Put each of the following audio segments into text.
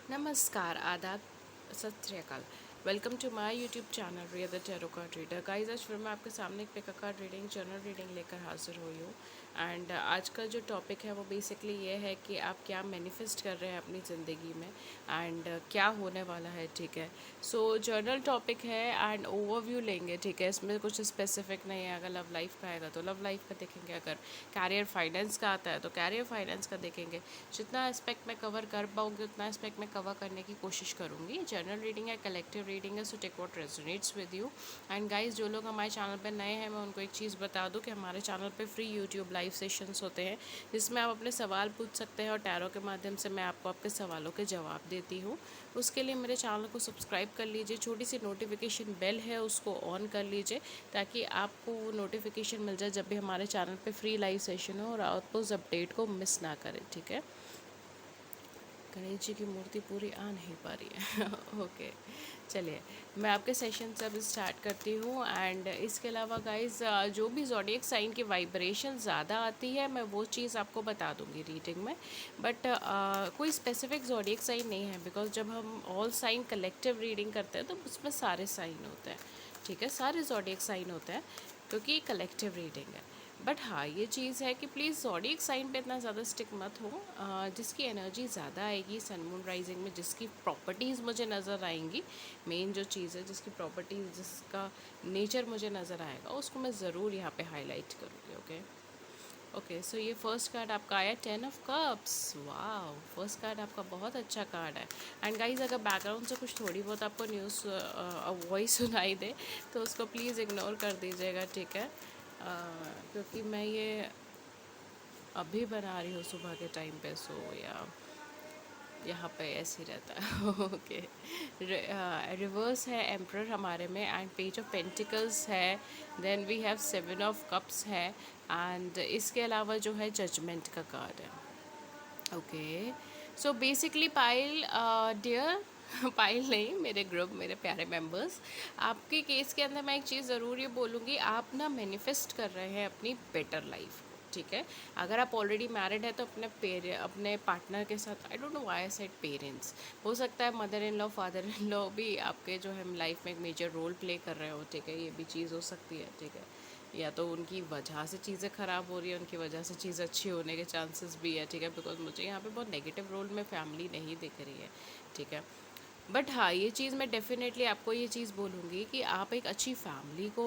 नमस्कार, आदाब, सत श्री अकाल। Welcome to my YouTube channel Riya the tarot card reader. Guys, आज फिर मैं आपके सामने एक pick card reading general reading लेकर हाजिर हुई हूँ। एंड आज का जो टॉपिक है वो बेसिकली ये है कि आप क्या मैनिफेस्ट कर रहे हैं अपनी ज़िंदगी में एंड क्या होने वाला है। ठीक है, सो जनरल टॉपिक है एंड ओवरव्यू लेंगे। ठीक है, इसमें कुछ स्पेसिफिक नहीं है। अगर लव लाइफ का आएगा तो लव लाइफ का देखेंगे, अगर कैरियर फाइनेंस का आता है तो कैरियर फाइनेंस का देखेंगे। जितना एस्पेक्ट मैं कवर कर पाऊँगी उतना एस्पेक्ट मैं कवर करने की कोशिश करूँगी। जनरल रीडिंग है, कलेक्टिव रीडिंग है, so take what resonates with you. And guys, जो लोग हमारे चैनल पर नए हैं मैं उनको एक चीज़ बता दूं कि हमारे चैनल पे फ्री यूट्यूब लाइव सेशंस होते हैं जिसमें आप अपने सवाल पूछ सकते हैं और टैरो के माध्यम से मैं आपको आपके सवालों के जवाब देती हूँ। उसके लिए मेरे चैनल को सब्सक्राइब कर लीजिए, छोटी सी नोटिफिकेशन बेल है उसको ऑन कर लीजिए ताकि आपको वो नोटिफिकेशन मिल जाए जब भी हमारे चैनल पे फ्री लाइव सेशन हो और आप उस अपडेट को मिस ना करें। ठीक है, गणेश जी की मूर्ति पूरी आ नहीं पा रही है ओके, चलिए मैं आपके सेशन से अब स्टार्ट करती हूँ। एंड इसके अलावा गाइज, जो भी ज़ोडिएक साइन की वाइब्रेशन ज़्यादा आती है मैं वो चीज़ आपको बता दूँगी रीडिंग में। बट कोई स्पेसिफिक ज़ोडिएक साइन नहीं है, बिकॉज जब हम ऑल साइन कलेक्टिव रीडिंग करते हैं तो उसमें सारे साइन होते हैं। ठीक है, सारे ज़ोडिएक साइन होते हैं क्योंकि कलेक्टिव रीडिंग है। बट हाँ, ये चीज़ है कि प्लीज़ ज़ोडिएक साइन पे इतना ज़्यादा स्टिक मत हो। जिसकी एनर्जी ज़्यादा आएगी सन मून राइजिंग में, जिसकी प्रॉपर्टीज़ मुझे नज़र आएंगी, मेन जो चीज़ है जिसकी प्रॉपर्टीज़, जिसका नेचर मुझे नज़र आएगा उसको मैं ज़रूर यहाँ पे हाईलाइट करूँगी। ओके ओके, सो ये फर्स्ट कार्ड आपका आया 10 ऑफ कप्स। वाह, फर्स्ट कार्ड आपका बहुत अच्छा कार्ड है। एंड गाइज, अगर बैकग्राउंड से कुछ थोड़ी बहुत आपको न्यूज़ वॉइस सुनाई दे तो उसको प्लीज़ इग्नोर कर दीजिएगा। ठीक है, क्योंकि मैं ये अभी बना रही हूँ सुबह के टाइम पे, सो या यहाँ पे ऐसे ही रहता है ओके, रिवर्स है एम्प्रर हमारे में एंड पेज ऑफ पेंटिकल्स है। Then we have 7 of cups है एंड इसके अलावा जो है जजमेंट का कार्ड है। Okay, so basically Payal dear Payal नहीं, मेरे ग्रुप, मेरे प्यारे मेंबर्स, आपके केस के अंदर मैं एक चीज़ ज़रूर ये बोलूँगी, आप ना मैनिफेस्ट कर रहे हैं अपनी बेटर लाइफ। ठीक है, अगर आप ऑलरेडी मैरिड है तो अपने पार्टनर के साथ, I don't know why I said parents, हो सकता है mother in law father in law भी आपके जो है लाइफ में एक मेजर रोल प्ले कर रहे हो। ठीक है, ये भी चीज़ हो सकती है। ठीक है, या तो उनकी वजह से चीज़ें ख़राब हो रही है, उनकी वजह से चीज़ अच्छी होने के चांसेस भी है। ठीक है, बिकॉज मुझे यहाँ पे बहुत नेगेटिव रोल में फैमिली नहीं दिख रही है। ठीक है, बट हाँ, ये चीज़ मैं डेफिनेटली आपको ये चीज़ बोलूँगी कि आप एक अच्छी फैमिली को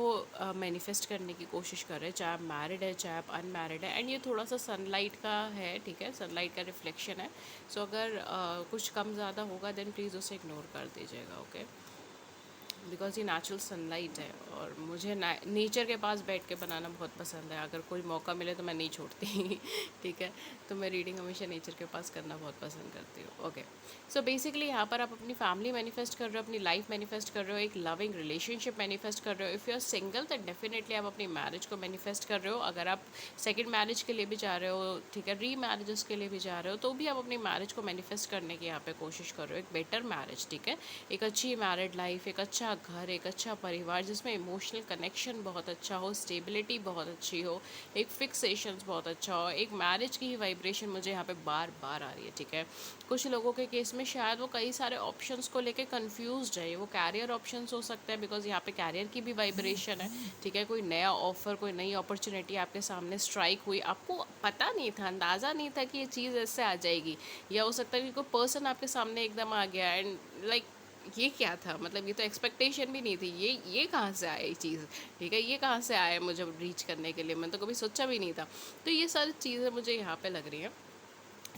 मैनिफेस्ट करने की कोशिश कर रहे हैं, चाहे आप मैरिड है चाहे आप अनमैरिड है। एंड ये थोड़ा सा सनलाइट का है। ठीक है, सनलाइट का रिफ्लेक्शन है। सो अगर कुछ कम ज़्यादा होगा देन प्लीज़ उसे इग्नोर कर दीजिएगा। ओके, बिकॉज ये नेचुरल सनलाइट है और मुझे नेचर के पास बैठ के बनाना बहुत पसंद है। अगर कोई मौका मिले तो मैं नहीं छोड़ती ठीक है, तो मैं रीडिंग हमेशा नेचर के पास करना बहुत पसंद करती हूँ। ओके, सो बेसिकली यहाँ पर आप अपनी फैमिली मैनिफेस्ट कर रहे हो, अपनी लाइफ मैनिफेस्ट कर रहे हो, एक लविंग रिलेशनशिप मैनिफेस्ट कर रहे हो। इफ़ यू आर सिंगल तो डेफिनेटली आप अपनी मैरिज को मैनिफेस्ट कर रहे हो। अगर आप सेकेंड मैरिज के लिए भी जा रहे हो, ठीक है, री मैरिजेस के लिए भी जा रहे हो, तो भी आप अपनी मैरिज को मैनिफेस्ट करने की यहाँ पे कोशिश कर रहे हो, एक बेटर मैरिज। ठीक है, एक अच्छी मैरिड लाइफ, एक अच्छा घर, एक अच्छा परिवार जिसमें इमोशनल कनेक्शन बहुत अच्छा हो, स्टेबिलिटी बहुत अच्छी हो, एक फिक्सेशंस बहुत अच्छा हो, एक मैरिज की ही वाइब्रेशन मुझे यहाँ पे बार बार आ रही है। ठीक है, कुछ लोगों के केस में शायद वो कई सारे ऑप्शंस को लेके कंफ्यूज है। वो कैरियर ऑप्शंस हो सकते हैं, बिकॉज यहाँ पे कैरियर की भी वाइब्रेशन है। ठीक है, कोई नया ऑफर, कोई नई अपॉर्चुनिटी आपके सामने स्ट्राइक हुई, आपको पता नहीं था, अंदाज़ा नहीं था कि ये चीज़ ऐसे आ जाएगी। या हो सकता है कि कोई पर्सन आपके सामने एकदम आ गया एंड लाइक ये क्या था, मतलब ये तो एक्सपेक्टेशन भी नहीं थी, ये कहाँ से आया ये चीज़। ठीक है, ये कहाँ से आया मुझे रीच करने के लिए, मैंने तो कभी सोचा भी नहीं था। तो ये सारी चीज़ें मुझे यहाँ पे लग रही हैं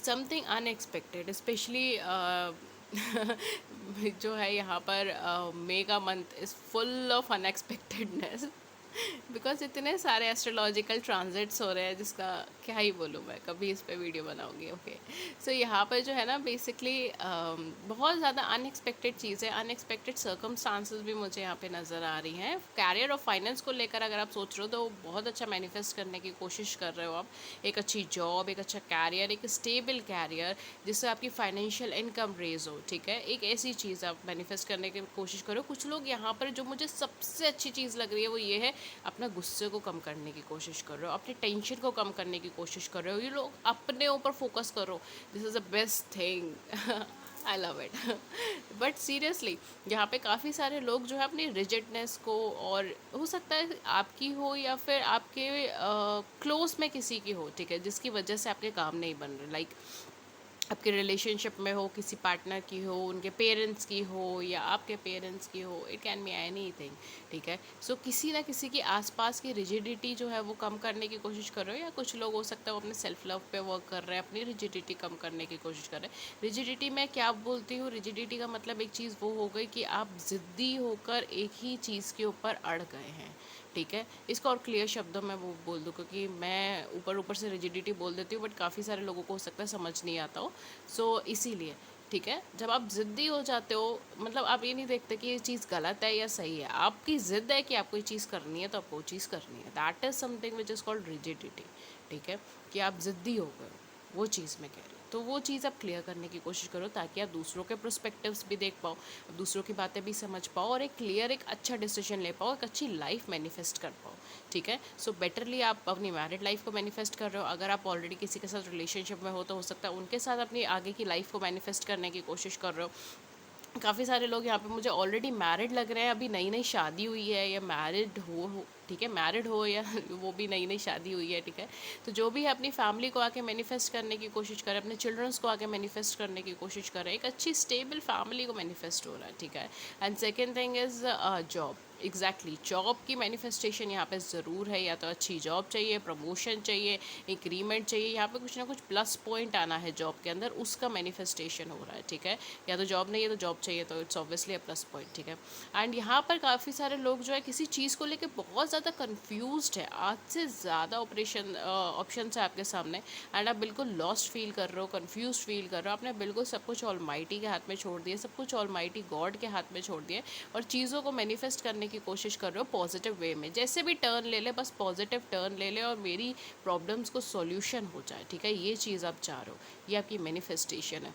समथिंग अनएक्सपेक्टेड, स्पेशली जो है यहाँ पर मे का month is full of unexpectedness because इतने सारे एस्ट्रोलॉजिकल ट्रांजिट्स हो रहे हैं जिसका क्या ही बोलूँ मैं, कभी इस पे वीडियो बनाऊंगी। ओके, सो यहाँ पर जो है ना बेसिकली बहुत ज़्यादा अनएक्सपेक्टेड चीज़ें, अनएक्सपेक्टेड सर्कमस्टांसेस भी मुझे यहाँ पे नज़र आ रही हैं। कैरियर और फाइनेंस को लेकर अगर आप सोच रहे हो तो बहुत अच्छा मैनिफेस्ट करने की कोशिश कर रहे हो आप। एक अच्छी जॉब, एक अच्छा कैरियर, एक स्टेबल कैरियर जिससे आपकी फाइनेंशियल इनकम रेज हो। ठीक है, एक ऐसी चीज़ आप मैनिफेस्ट करने की कोशिश करो। कुछ लोग यहाँ पर जो मुझे सबसे अच्छी चीज़ लग रही है वो ये है, अपना गुस्से को कम करने की कोशिश कर रहे हो, अपनी टेंशन को कम करने की कोशिश कर रहे हो। ये लोग अपने ऊपर फोकस करो, this is the best thing I love it. But seriously यहाँ पे काफ़ी सारे लोग जो है अपनी रिजिडनेस को, और हो सकता है आपकी हो या फिर आपके क्लोज में किसी की हो, ठीक है, जिसकी वजह से आपके काम नहीं बन रहे, लाइक आपके रिलेशनशिप में हो, किसी पार्टनर की हो, उनके पेरेंट्स की हो, या आपके पेरेंट्स की हो, it can be any thing, ठीक है। सो किसी ना किसी की आसपास की रिजिडिटी जो है वो कम करने की कोशिश कर रहे हो, या कुछ लोग हो सकता है वो अपने सेल्फ लव पे वर्क कर रहे हैं, अपनी रिजिडिटी कम करने की कोशिश कर रहे हैं। रिजिडिटी मैं क्या बोलती हूँ, रिजिडिटी का मतलब एक चीज़ वो हो गई कि आप ज़िद्दी होकर एक ही चीज़ के ऊपर अड़ गए हैं, ठीक है। इसको और क्लियर शब्दों में वो बोल दूँ, क्योंकि मैं ऊपर ऊपर से रिजिडिटी बोल देती हूँ, बट काफ़ी सारे लोगों को हो सकता है समझ नहीं आता हो। सो इसीलिए, ठीक है, जब आप ज़िद्दी हो जाते हो, मतलब आप ये नहीं देखते कि ये चीज़ गलत है या सही है, आपकी ज़िद है कि आपको ये चीज़ करनी है तो आपको वो चीज़ करनी है, that is something which is called rigidity, ठीक है, कि आप ज़िद्दी हो गए हो, वो चीज़ मैं कह रही हूँ। तो वो चीज़ आप क्लियर करने की कोशिश करो, ताकि आप दूसरों के प्रोस्पेक्टिव्स भी देख पाओ, दूसरों की बातें भी समझ पाओ, और एक क्लियर, एक अच्छा डिसीजन ले पाओ, एक अच्छी लाइफ मैनिफेस्ट कर पाओ, ठीक है। सो बेटरली आप अपनी मैरिड लाइफ को मैनिफेस्ट कर रहे हो, अगर आप ऑलरेडी किसी के साथ रिलेशनशिप में हो तो हो सकता है उनके साथ अपनी आगे की लाइफ को मैनिफेस्ट करने की कोशिश कर रहे हो। काफ़ी सारे लोग यहाँ पे मुझे ऑलरेडी मैरिड लग रहे हैं, अभी नई नई शादी हुई है, या मैरिड हो, ठीक है, मैरिड हो या वो भी नई नई शादी हुई है, ठीक है। तो जो भी है अपनी फैमिली को आके मैनिफेस्ट करने की कोशिश करे, अपने चिल्ड्रंस को आके मैनिफेस्ट करने की कोशिश करे, एक अच्छी स्टेबल फैमिली को मैनिफेस्ट हो रहा है, ठीक है। And second thing is job, exactly job की मैनिफेस्टेशन यहाँ पे ज़रूर है, या तो अच्छी जॉब चाहिए, प्रमोशन चाहिए, इंक्रीमेंट चाहिए, यहाँ पे कुछ ना कुछ प्लस पॉइंट आना है जॉब के अंदर, उसका मैनिफेस्टेशन हो रहा है, ठीक है। या तो जॉब नहीं है तो जॉब चाहिए, तो it's obviously a plus point, ठीक है। एंड यहाँ पर काफ़ी सारे लोग जो है किसी चीज़ को लेकर बहुत ज़्यादा कन्फ्यूज्ड है, आज से ज़्यादा ऑप्शन है आपके सामने, एंड आप बिल्कुल लॉस्ट फील कर रहे हो, कन्फ्यूज फील कर रहे हो, आपने बिल्कुल सब कुछ ऑलमाइटी के हाथ में छोड़ दिया, सब कुछ ऑलमाइटी गॉड के हाथ में छोड़ दिया, और चीज़ों को मैनिफेस्ट करने की कोशिश कर रहे हो पॉजिटिव वे में, जैसे भी टर्न ले ले, बस पॉजिटिव टर्न ले ले और मेरी प्रॉब्लम्स को सॉल्यूशन हो जाए, ठीक है, ये चीज़ आप चाह रहे हो, ये आपकी मैनिफेस्टेशन है,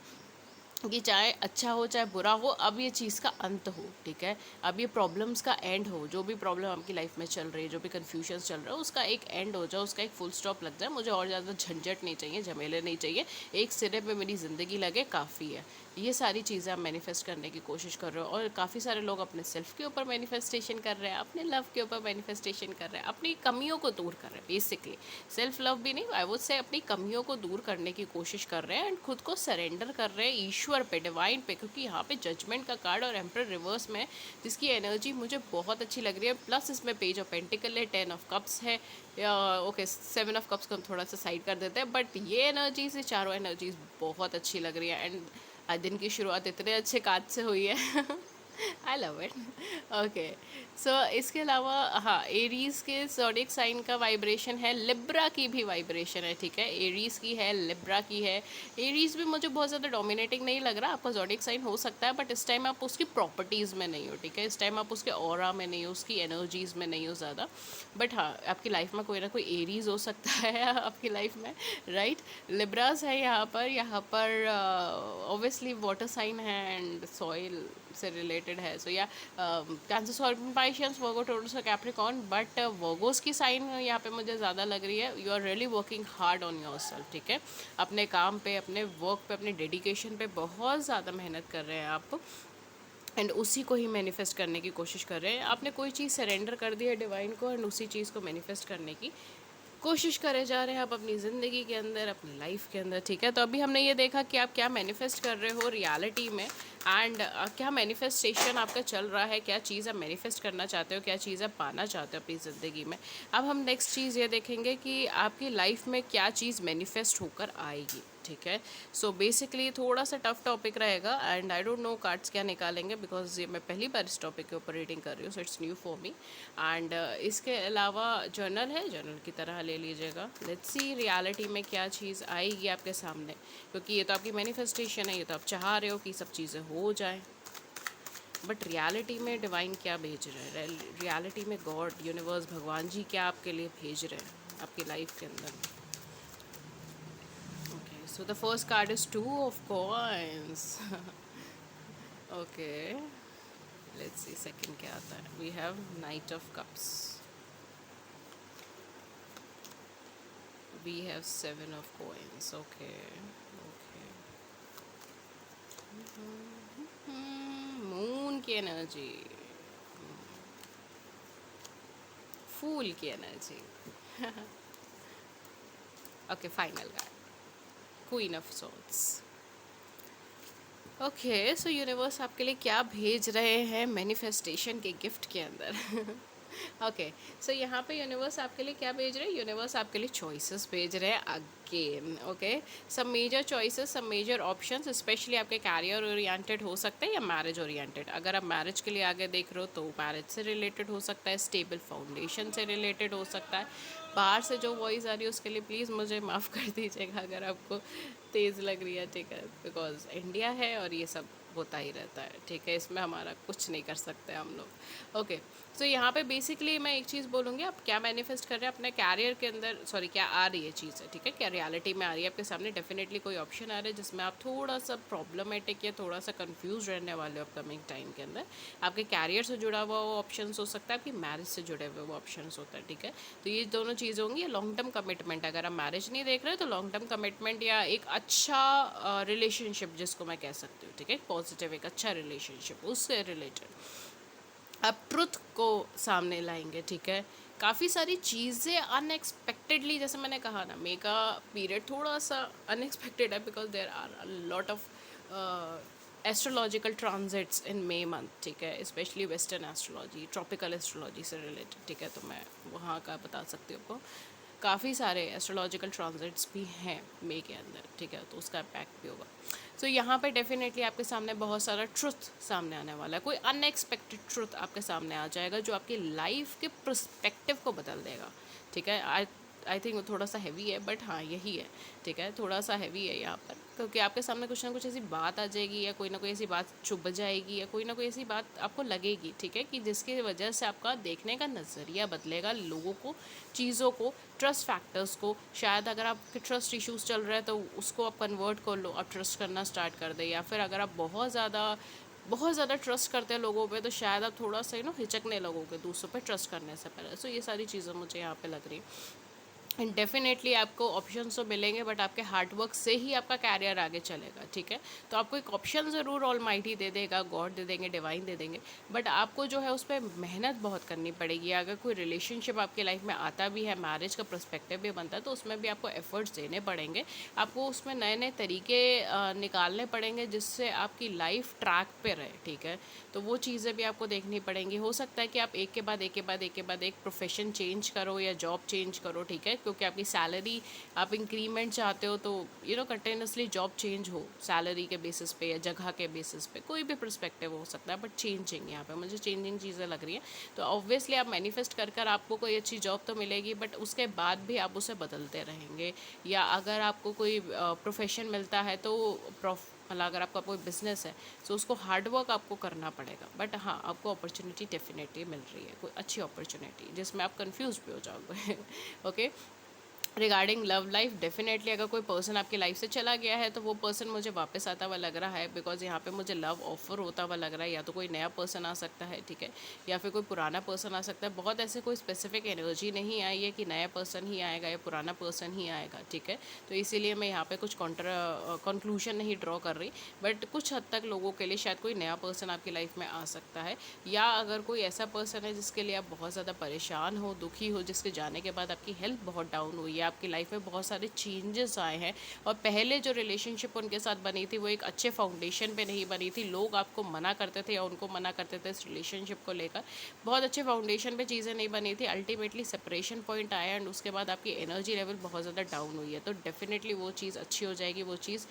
कि चाहे अच्छा हो चाहे बुरा हो, अब ये चीज़ का अंत हो, ठीक है, अब ये प्रॉब्लम्स का एंड हो, जो भी प्रॉब्लम आपकी लाइफ में चल रही है, जो भी कन्फ्यूजन चल रहा है, उसका एक एंड हो जाए, उसका एक फुल स्टॉप लग जाए, मुझे और ज़्यादा झंझट नहीं चाहिए, झमेले नहीं चाहिए, एक सिरे पे मेरी ज़िंदगी लगे काफ़ी है। ये सारी चीज़ें आप मैनिफेस्ट करने की कोशिश कर रहे हो, और काफ़ी सारे लोग अपने सेल्फ के ऊपर मैनिफेस्टेशन कर रहे हैं, अपने लव के ऊपर मैनिफेस्टेशन कर रहे हैं, अपनी कमियों को दूर कर रहे हैं, बेसिकली सेल्फ लव भी नहीं, आई वुड से अपनी कमियों को दूर करने की कोशिश कर रहे हैं, एंड खुद को सरेंडर कर रहे हैं ईश्वर पे, डिवाइन पे, क्योंकि यहाँ पे जजमेंट का कार्ड और एम्परर रिवर्स में, जिसकी एनर्जी मुझे बहुत अच्छी लग रही है, प्लस इसमें पेज ऑफ पेंटिकल है, 10 ऑफ कप्स है, ओके 7 ऑफ कप्स को हम थोड़ा सा साइड कर देते हैं, बट ये एनर्जीज, ये चारों एनर्जीज बहुत अच्छी लग रही है, एंड आज दिन की शुरुआत इतने अच्छे कार्ड से हुई है। I love it. ओके, सो इसके अलावा हाँ, एरीज के ज़ोडिएक साइन का वाइब्रेशन है, लिब्रा की भी वाइब्रेशन है, ठीक है, एरीज की है, लिब्रा की है। एरीज भी मुझे बहुत ज़्यादा डोमिनेटिंग नहीं लग रहा, आपका ज़ोडिएक साइन हो सकता है, बट इस टाइम आप उसकी प्रॉपर्टीज़ में नहीं हो, ठीक है, इस टाइम आप उसके ऑरा में नहीं हो, उसकी एनर्जीज़ में नहीं हो ज़्यादा, बट हाँ आपकी लाइफ में कोई ना कोई एरीज हो सकता है आपकी लाइफ में, राइट। लिब्रास है यहाँ पर ऑब्वियसली वाटर साइन है एंड सॉइल से रिलेटेड है, सो या Cancer, Scorpion, Pisces, Virgo, Taurus और कैप्रिकॉर्न, बट वर्गोस की साइन यहाँ पे मुझे ज़्यादा लग रही है, you are really working hard on yourself, ठीक है, अपने काम पे, अपने वर्क पे, अपने डेडिकेशन पे बहुत ज़्यादा मेहनत कर रहे हैं आप, एंड उसी को ही मैनिफेस्ट करने की कोशिश कर रहे हैं, आपने कोई चीज़ सरेंडर कर दी है डिवाइन को, एंड उसी चीज़ को मैनिफेस्ट करने की कोशिश करे जा रहे हैं आप अपनी ज़िंदगी के अंदर, अपनी लाइफ के अंदर, ठीक है। तो अभी हमने ये देखा कि आप क्या मैनिफेस्ट कर रहे हो रियलिटी में, एंड क्या मैनिफेस्टेशन आपका चल रहा है, क्या चीज़ आप मैनिफेस्ट करना चाहते हो, क्या चीज़ आप पाना चाहते हो अपनी ज़िंदगी में। अब हम नेक्स्ट चीज़ ये देखेंगे कि आपकी लाइफ में क्या चीज़ मैनिफेस्ट होकर आएगी, ठीक है। सो बेसिकली थोड़ा सा टफ टॉपिक रहेगा, and I don't know cards क्या निकालेंगे, बिकॉज ये मैं पहली बार इस टॉपिक के ऊपर रीडिंग कर रही हूँ, so it's new for me. And इसके अलावा जर्नल है, जर्नल की तरह ले लीजिएगा, लेट्स सी रियलिटी में क्या चीज़ आएगी आपके सामने, क्योंकि ये तो आपकी मैनिफेस्टेशन है, ये तो आप चाह रहे हो कि सब चीज़ें हो जाए, बट रियलिटी में डिवाइन क्या भेज रहे हैं, रियलिटी में गॉड, यूनिवर्स, भगवान जी क्या आपके लिए भेज रहे हैं आपकी लाइफ के अंदर। Okay, so the first card is two of coins. Okay, let's see second क्या आता है. We have Knight of Cups. We have 7 of coins. Okay, okay. की एनर्जी, फूल की energy. Okay, final card, queen of swords. Okay, so universe आपके लिए क्या भेज रहे हैं मैनिफेस्टेशन के गिफ्ट के अंदर? ओके, सो यहाँ पे यूनिवर्स आपके लिए क्या भेज रहे हैं? यूनिवर्स आपके लिए चॉइसेस भेज रहे हैं अगेन। ओके, सब मेजर चॉइसेस, सब मेजर ऑप्शंस, स्पेशली आपके कैरियर ओरिएंटेड हो सकते हैं या मैरिज ओरिएंटेड। अगर आप मैरिज के लिए आगे देख रहे हो तो मैरिज से रिलेटेड हो सकता है, स्टेबल फाउंडेशन से रिलेटेड हो सकता है। बाहर से जो वॉइस आ रही है उसके लिए प्लीज़ मुझे माफ़ कर दीजिएगा अगर आपको तेज़ लग रही है, ठीक है, बिकॉज इंडिया है और ये सब होता ही रहता है, ठीक है, इसमें हमारा कुछ नहीं कर सकते हम लोग। ओके, सो यहाँ पे बेसिकली मैं एक चीज़ बोलूँगी, आप क्या मैनिफेस्ट कर रहे हैं अपने कैरियर के अंदर, सॉरी क्या आ रही है चीज़ है, ठीक है, क्या रियलिटी में आ रही है आपके सामने। डेफिनेटली कोई ऑप्शन आ रहा है जिसमें आप थोड़ा सा प्रॉब्लमेटिक या थोड़ा सा कंफ्यूज रहने वाले हो अपकमिंग टाइम के अंदर। आपके कैरियर से जुड़ा हुआ वो ऑप्शन हो सकता है, आपकी मैरिज से जुड़े हुए वो ऑप्शन होता है, ठीक है। तो ये दोनों चीज़ होंगी। लॉन्ग टर्म कमिटमेंट, अगर आप मैरिज नहीं देख रहे तो लॉन्ग टर्म कमिटमेंट या एक अच्छा रिलेशनशिप जिसको मैं कह सकती हूँ, ठीक है, पॉजिटिव एक अच्छा रिलेशनशिप, उससे रिलेटेड आप ट्रुथ को सामने लाएंगे, ठीक है। काफ़ी सारी चीज़ें अनएक्सपेक्टेडली, जैसे मैंने कहा ना, मे का पीरियड थोड़ा सा अनएक्सपेक्टेड है because there are a lot of astrological transits in May month, ठीक है, specially western astrology, tropical astrology से रिलेटेड, ठीक है, तो मैं वहाँ का बता सकती हूँ आपको। काफ़ी सारे एस्ट्रोलॉजिकल ट्रांजिट्स भी हैं मे के अंदर, ठीक है, तो उसका इम्पैक्ट भी होगा। सो यहाँ पे डेफिनेटली आपके सामने बहुत सारा ट्रुथ सामने आने वाला है, कोई अनएक्सपेक्टेड ट्रुथ आपके सामने आ जाएगा जो आपकी लाइफ के पर्सपेक्टिव को बदल देगा, ठीक है। आई थिंक वो थोड़ा सा हैवी है, बट हाँ यही है, ठीक है, थोड़ा सा हैवी है यहाँ पर, क्योंकि आपके सामने कुछ ना कुछ ऐसी बात आ जाएगी या कोई ना कोई ऐसी बात चुभ जाएगी या कोई ना कोई ऐसी बात आपको लगेगी, ठीक है, कि जिसकी वजह से आपका देखने का नज़रिया बदलेगा लोगों को, चीज़ों को, ट्रस्ट फैक्टर्स को। शायद अगर आपके ट्रस्ट इश्यूज चल रहे हैं तो उसको आप कन्वर्ट कर लो, आप ट्रस्ट करना स्टार्ट कर दें, या फिर अगर आप बहुत ज़्यादा ट्रस्ट करते हैं लोगों पे तो शायद आप थोड़ा सा हिचकने लगोगे दूसरों पे ट्रस्ट करने से पहले। सो ये सारी चीज़ें मुझे यहाँ पे लग रही हैं। एंड डेफिनेटली आपको ऑप्शन तो मिलेंगे, बट आपके हार्डवर्क से ही आपका कैरियर आगे चलेगा, ठीक है। तो आपको एक ऑप्शन ज़रूर ऑलमाइटी दे देगा, गॉड दे देंगे, डिवाइन दे देंगे, बट आपको जो है उस पर मेहनत बहुत करनी पड़ेगी। अगर कोई रिलेशनशिप आपकी लाइफ में आता भी है, मैरिज का पर्सपेक्टिव भी बनता है, तो उसमें भी आपको एफर्ट्स देने पड़ेंगे, आपको उसमें नए नए तरीके निकालने पड़ेंगे जिससे आपकी लाइफ ट्रैक पे रहे, ठीक है। तो वो चीज़ें भी आपको देखनी पड़ेंगी। हो सकता है कि आप एक के बाद एक के बाद एक के बाद एक प्रोफेशन चेंज करो या जॉब चेंज करो, ठीक है, क्योंकि आपकी सैलरी, आप इंक्रीमेंट चाहते हो तो कंटिन्यूसली जॉब चेंज हो सैलरी के बेसिस पे या जगह के बेसिस पे, कोई भी पर्सपेक्टिव हो सकता है, बट चेंजिंग, यहाँ पे मुझे चेंजिंग चीज़ें लग रही हैं। तो ऑब्वियसली आप मैनिफेस्ट कर कर आपको कोई अच्छी जॉब तो मिलेगी, बट उसके बाद भी आप उसे बदलते रहेंगे। या अगर आपको कोई प्रोफेशन मिलता है तो मतलब अगर आपका कोई बिजनेस है तो उसको हार्डवर्क आपको करना पड़ेगा, बट हाँ आपको अपॉर्चुनिटी डेफिनेटली मिल रही है, कोई अच्छी अपॉर्चुनिटी जिसमें आप कंफ्यूज भी हो जाओगे। Okay, regarding love life, definitely अगर कोई पर्सन आपकी लाइफ से चला गया है तो वो पर्सन मुझे वापस आता हुआ लग रहा है, बिकॉज यहाँ पे मुझे लव ऑफर होता हुआ लग रहा है। या तो कोई नया पर्सन आ सकता है, ठीक है, या फिर कोई पुराना पर्सन आ सकता है। बहुत ऐसे कोई स्पेसिफिक एनर्जी नहीं आई है कि नया पर्सन ही आएगा या पुराना पर्सन ही आएगा, ठीक है। तो इसीलिए मैं यहाँ पे कुछ कंक्लूजन नहीं ड्रॉ कर रही, बट कुछ हद तक लोगों के लिए शायद कोई नया पर्सन आपकी लाइफ में आ सकता है। या अगर कोई ऐसा पर्सन है जिसके लिए आप बहुत ज़्यादा परेशान हो, दुखी हो, जिसके जाने के बाद आपकी हेल्थ बहुत डाउन हुई है, आपकी लाइफ में बहुत सारे चेंजेस आए हैं, और पहले जो रिलेशनशिप उनके साथ बनी थी वो एक अच्छे फाउंडेशन पे नहीं बनी थी, लोग आपको मना करते थे या उनको मना करते थे इस रिलेशनशिप को लेकर, बहुत अच्छे फाउंडेशन पे चीज़ें नहीं बनी थी, अल्टीमेटली सेपरेशन पॉइंट आया एंड उसके बाद आपकी एनर्जी लेवल बहुत ज़्यादा डाउन हुई है। तो डेफिनेटली वो चीज़ अच्छी हो जाएगी, वो चीज़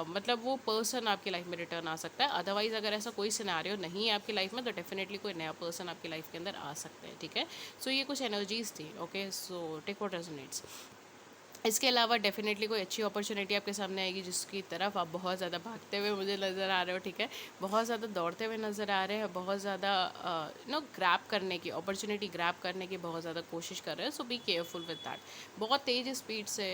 मतलब वो पर्सन आपकी लाइफ में रिटर्न आ सकता है। अदरवाइज़ अगर ऐसा कोई सिनेरियो नहीं है आपकी लाइफ में तो डेफिनेटली कोई नया पर्सन आपकी लाइफ के अंदर आ सकता है, ठीक है। सो ये कुछ एनर्जीज थी, okay, so take what resonates. इसके अलावा डेफिनेटली कोई अच्छी अपॉर्चुनिटी आपके सामने आएगी जिसकी तरफ आप बहुत ज़्यादा भागते हुए मुझे नज़र आ रहे हो, ठीक है, बहुत ज़्यादा दौड़ते हुए नज़र आ रहे हैं, बहुत ज़्यादा ग्रैब करने की अपॉर्चुनिटी, ग्रैब करने की बहुत ज़्यादा कोशिश कर रहे हैं। सो बी केयरफुल विद दैट, बहुत तेज़ स्पीड से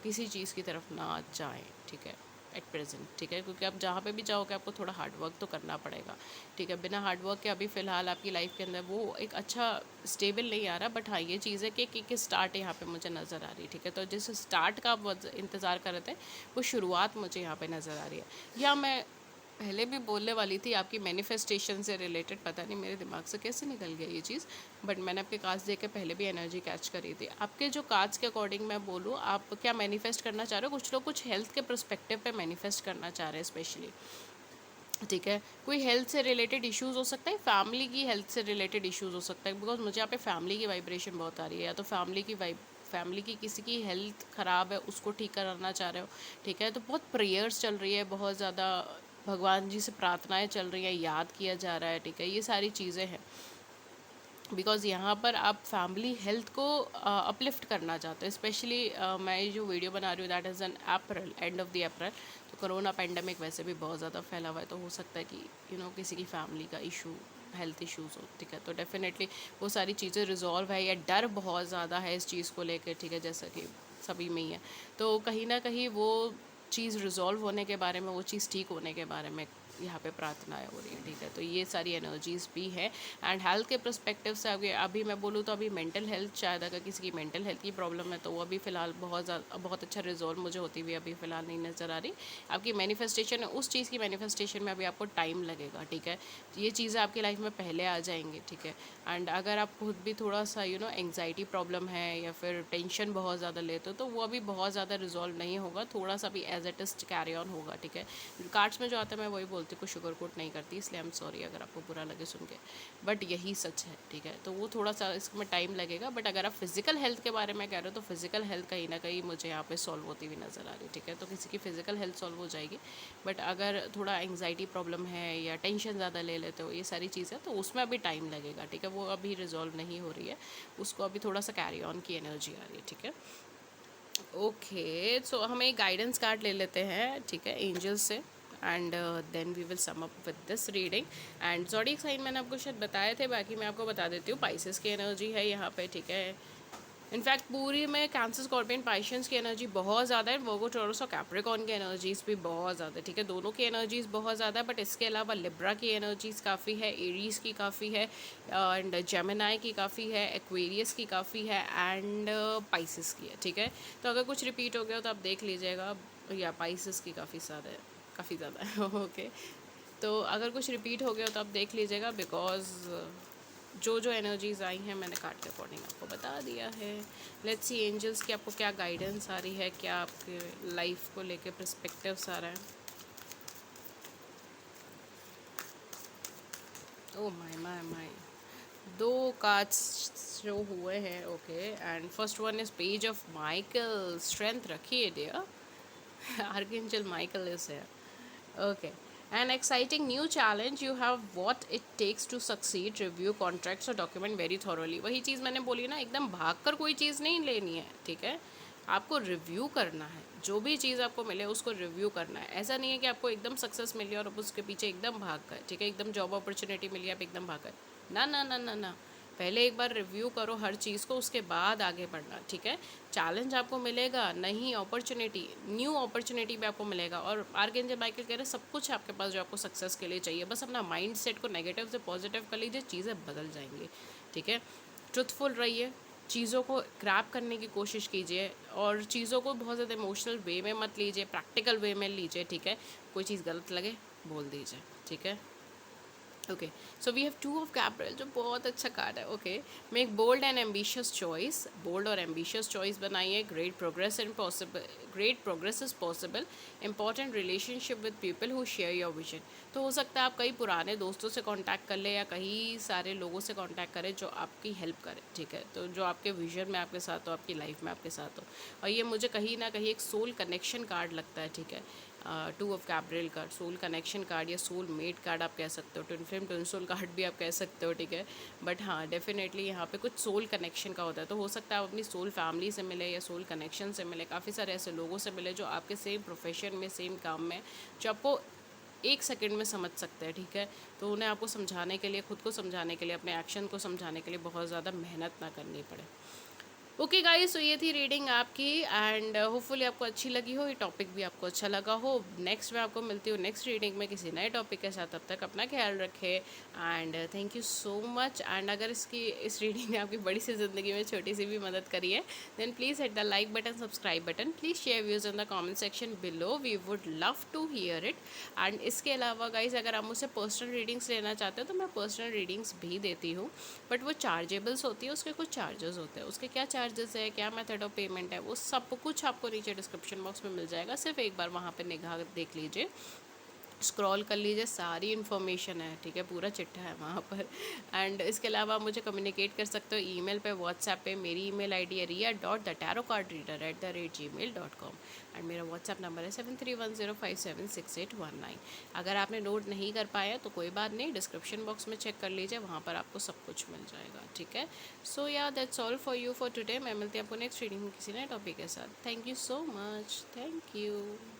किसी चीज़ की तरफ ना जाएँ, ठीक है, एट प्रेजेंट, ठीक है, क्योंकि आप जहाँ पे भी जाओगे आपको थोड़ा हार्डवर्क तो करना पड़ेगा, ठीक है। बिना हार्डवर्क के अभी फ़िलहाल आपकी लाइफ के अंदर वो एक अच्छा स्टेबल नहीं आ रहा, बट हाँ ये चीज़ है कि स्टार्ट यहाँ पे मुझे नज़र आ रही है, ठीक है। तो जिस स्टार्ट का आप इंतज़ार कर रहे थे वो शुरुआत मुझे यहाँ पे नज़र आ रही है। या मैं पहले भी बोलने वाली थी आपकी मैनिफेस्टेशन से रिलेटेड, पता नहीं मेरे दिमाग से कैसे निकल गया ये चीज़, बट मैंने आपके कार्ड्स देख के पहले भी एनर्जी कैच करी थी। आपके जो कार्ड्स के अकॉर्डिंग मैं बोलूँ, आप क्या मैनिफेस्ट करना चाह रहे हो? कुछ लोग कुछ हेल्थ के पर्सपेक्टिव पे मैनिफेस्ट करना चाह रहे हैं स्पेशली, ठीक है। कोई हेल्थ से रिलेटेड इश्यूज़ हो सकता है, फैमिली की हेल्थ से रिलेटेड इश्यूज़ हो सकता है, बिकॉज मुझे यहाँ पे फैमिली की वाइब्रेशन बहुत आ रही है। या तो फैमिली की किसी की हेल्थ ख़राब है, उसको ठीक कराना चाह रहे हो, ठीक है। तो बहुत प्रेयर्स चल रही है, बहुत ज़्यादा भगवान जी से प्रार्थनाएं चल रही हैं, याद किया जा रहा है, ठीक है। ये सारी चीज़ें हैं, बिकॉज़ यहाँ पर आप फैमिली हेल्थ को अपलिफ्ट करना चाहते हैं। स्पेशली मैं जो वीडियो बना रही हूँ that is an April, end of the April. तो कोरोना पेंडेमिक वैसे भी बहुत ज़्यादा फैला हुआ है, तो हो सकता है कि किसी की फैमिली का इशू, हेल्थ इश्यूज़ हो, ठीक है। तो डेफिनेटली वो सारी चीज़ें रिजॉल्व है, या डर बहुत ज़्यादा है इस चीज़ को लेकर, ठीक है, जैसा कि सभी में ही है। तो कहीं ना कहीं वो चीज़ रिजॉल्व होने के बारे में, वो चीज़ ठीक होने के बारे में यहाँ पे प्रार्थनाएं हो रही है, ठीक है। तो ये सारी एनर्जीज भी है। एंड हेल्थ के पर्सपेक्टिव से अभी मैं बोलूँ तो अभी मेंटल हेल्थ, शायद अगर किसी की मेंटल हेल्थ की प्रॉब्लम है तो वो अभी फ़िलहाल बहुत अच्छा रिजॉल्व मुझे होती हुई अभी फ़िलहाल नहीं नज़र आ रही। आपकी मैनिफेस्टेशन है, उस चीज़ की मैनिफेस्टेशन में अभी आपको टाइम लगेगा, ठीक है। ये चीज़ें आपकी लाइफ में पहले आ जाएंगी, ठीक है। एंड अगर आप खुद भी थोड़ा सा एंग्जाइटी प्रॉब्लम है, या फिर टेंशन बहुत ज़्यादा लेते हो, तो वो अभी बहुत ज़्यादा रिजॉल्व नहीं होगा, थोड़ा सा भी as it is carry on होगा, ठीक है। कार्ड्स में जो आता है मैं वही बोलती हूँ, कुछ शुगर कोट नहीं करती, इसलिए आई एम सॉरी अगर आपको बुरा लगे सुन के, बट यही सच है, ठीक है। तो वो थोड़ा सा इसमें टाइम लगेगा, बट अगर आप फिजिकल हेल्थ के बारे में कह रहे हो तो फिजिकल हेल्थ कहीं ना कहीं मुझे यहाँ पे सॉल्व होती हुई नज़र आ रही है, ठीक है। तो किसी की फिजिकल हेल्थ सॉल्व हो जाएगी, बट अगर थोड़ा एंग्जाइटी प्रॉब्लम है या टेंशन ज़्यादा ले लेते हो, ये सारी चीज़ें, तो उसमें अभी टाइम लगेगा, ठीक है। वो अभी रिजॉल्व नहीं हो रही है, उसको अभी थोड़ा सा कैरी ऑन की एनर्जी आ रही है, ठीक है। ओके, सो हम एक गाइडेंस कार्ड ले लेते हैं, ठीक है, एंजल्स से, and then we will sum up with this reading. And zodiac sign मैंने आपको शायद बताए थे, बाकी मैं आपको बता देती हूँ। पाइसेस की एनर्जी है यहाँ पे, ठीक है। इनफैक्ट पूरी में कैंसर, स्कॉर्पियन, पाइशंस की एनर्जी बहुत ज़्यादा है, वर्गो, टॉरस और कैप्रिकॉर्न की एनर्जीज़ भी बहुत ज़्यादा है, ठीक है। दोनों की एनर्जीज़ बहुत ज़्यादा है, बट इसके अलावा लिब्रा की एनर्जीज़ काफ़ी है, एरीज़ की काफ़ी है, एंड जेमिनाई की काफ़ी है, एक्वेरियस की काफ़ी है, एंड पाइसिस की है, ठीक है। तो अगर कुछ रिपीट हो गया तो आप देख लीजिएगा, या पाइसिस की काफ़ी ज़्यादा है ओके। तो अगर कुछ रिपीट हो गया तो आप देख लीजिएगा, बिकॉज जो जो एनर्जीज आई हैं मैंने कार्ड के अकॉर्डिंग आपको बता दिया है। लेट्स सी एंजल्स की आपको क्या गाइडेंस आ रही है, क्या आपके लाइफ को लेके पर्सपेक्टिव्स आ रहा है। ओ माय माय माय, दो कार्ड्स जो हुए हैं, okay. And first one is page of Michael, strength रखिए डियर आर्कएंजल माइकल इज है, okay. An exciting new challenge, you have what it takes to succeed, review contracts और document very thoroughly। वही चीज़ मैंने बोली ना, एकदम भाग कर कोई चीज़ नहीं लेनी है, ठीक है। आपको रिव्यू करना है, जो भी चीज़ आपको मिले उसको रिव्यू करना है। ऐसा नहीं है कि आपको एकदम सक्सेस मिली और आप उसके पीछे एकदम भाग गए, ठीक है। एकदम जॉब अपॉर्चुनिटी मिली, आप एकदम भाग गए, ना ना ना ना ना। पहले एक बार रिव्यू करो हर चीज़ को, उसके बाद आगे बढ़ना, ठीक है। चैलेंज आपको मिलेगा, नहीं अपॉर्चुनिटी, न्यू अपॉर्चुनिटी भी आपको मिलेगा। और आर्कएंजल माइकल कह रहे हैं सब कुछ आपके पास जो आपको सक्सेस के लिए चाहिए, बस अपना माइंड सेट को नेगेटिव से पॉजिटिव कर लीजिए, चीज़ें बदल जाएंगी, ठीक है। ट्रुथफुल रहिए, चीज़ों को क्रैप करने की कोशिश कीजिए, और चीज़ों को बहुत ज़्यादा इमोशनल वे में मत लीजिए, प्रैक्टिकल वे में लीजिए, ठीक है। कोई चीज़ गलत लगे बोल दीजिए, ठीक है। Okay, so we have two of capital, जो बहुत अच्छा कार्ड है, okay. Make bold and ambitious choice, bold और एम्बिशियस चॉइस बनाइए। Great progress is possible, important relationship with people who share your vision. तो हो सकता है आप कई पुराने दोस्तों से कांटेक्ट कर ले, या कई सारे लोगों से कांटेक्ट करें जो आपकी हेल्प करें, ठीक है। तो जो आपके विजन में आपके साथ हो, आपकी लाइफ में आपके साथ हो। और ये मुझे कहीं ना कहीं एक सोल कनेक्शन कार्ड लगता है, ठीक है। Two of Gabriel card, soul connection card या सोल मेट कार्ड आप कह सकते हो, twin flame twin soul card भी आप कह सकते हो, ठीक है। बट हाँ, डेफिनेटली यहाँ पे कुछ सोल कनेक्शन का होता है। तो हो सकता है आप अपनी सोल फैमिली से मिले, या सोल कनेक्शन से मिले, काफ़ी सारे ऐसे लोगों से मिले जो आपके सेम प्रोफेशन में, सेम काम में, जो आपको एक सेकंड में समझ सकते हैं, ठीक है। तो उन्हें आपको समझाने के लिए, खुद को समझाने के लिए, अपने एक्शन को समझाने के लिए बहुत ज़्यादा मेहनत ना करनी पड़े। ओके गाइस, तो ये थी रीडिंग आपकी एंड होपफुली आपको अच्छी लगी हो, ये टॉपिक भी आपको अच्छा लगा हो। नेक्स्ट मैं आपको मिलती हूँ नेक्स्ट रीडिंग में किसी नए टॉपिक के साथ। तब तक अपना ख्याल रखें and thank you so much. And अगर इस रीडिंग ने आपकी बड़ी सी ज़िंदगी में छोटी सी भी मदद करी है, then please hit the like button, subscribe button, please share views in the comment section below, we would love to hear it. And इसके अलावा गाइज, अगर आप मुझसे पर्सनल रीडिंग्स लेना चाहते हो तो मैं पर्सनल रीडिंग्स भी देती हूँ, बट वो चार्जेबल्स होती है, उसके कुछ चार्जेस होते हैं। उसके क्या चार्जेस है, क्या मेथड ऑफ पेमेंट है, वो सब कुछ आपको नीचे डिस्क्रिप्शन बॉक्स में मिल जाएगा। सिर्फ एक बार वहाँ पे निगाह देख लीजिए, स्क्रॉल कर लीजिए, सारी इन्फॉर्मेशन है, ठीक है, पूरा चिट्ठा है वहाँ पर। एंड इसके अलावा आप मुझे कम्युनिकेट कर सकते हो ईमेल पे, व्हाट्सएप पे। मेरी ईमेल आईडी है ria.thetarotcardreader@gmail.com एंड मेरा व्हाट्सएप नंबर है 7310576819। अगर आपने नोट नहीं कर पाया तो कोई बात नहीं, डिस्क्रिप्शन बॉक्स में चेक कर लीजिए, वहाँ पर आपको सब कुछ मिल जाएगा, ठीक है। सो या that's all for you for today. मैं मिलती हूँ आपको नेक्स्ट रीडिंग में किसी नए टॉपिक के साथ। Thank you so much, thank you.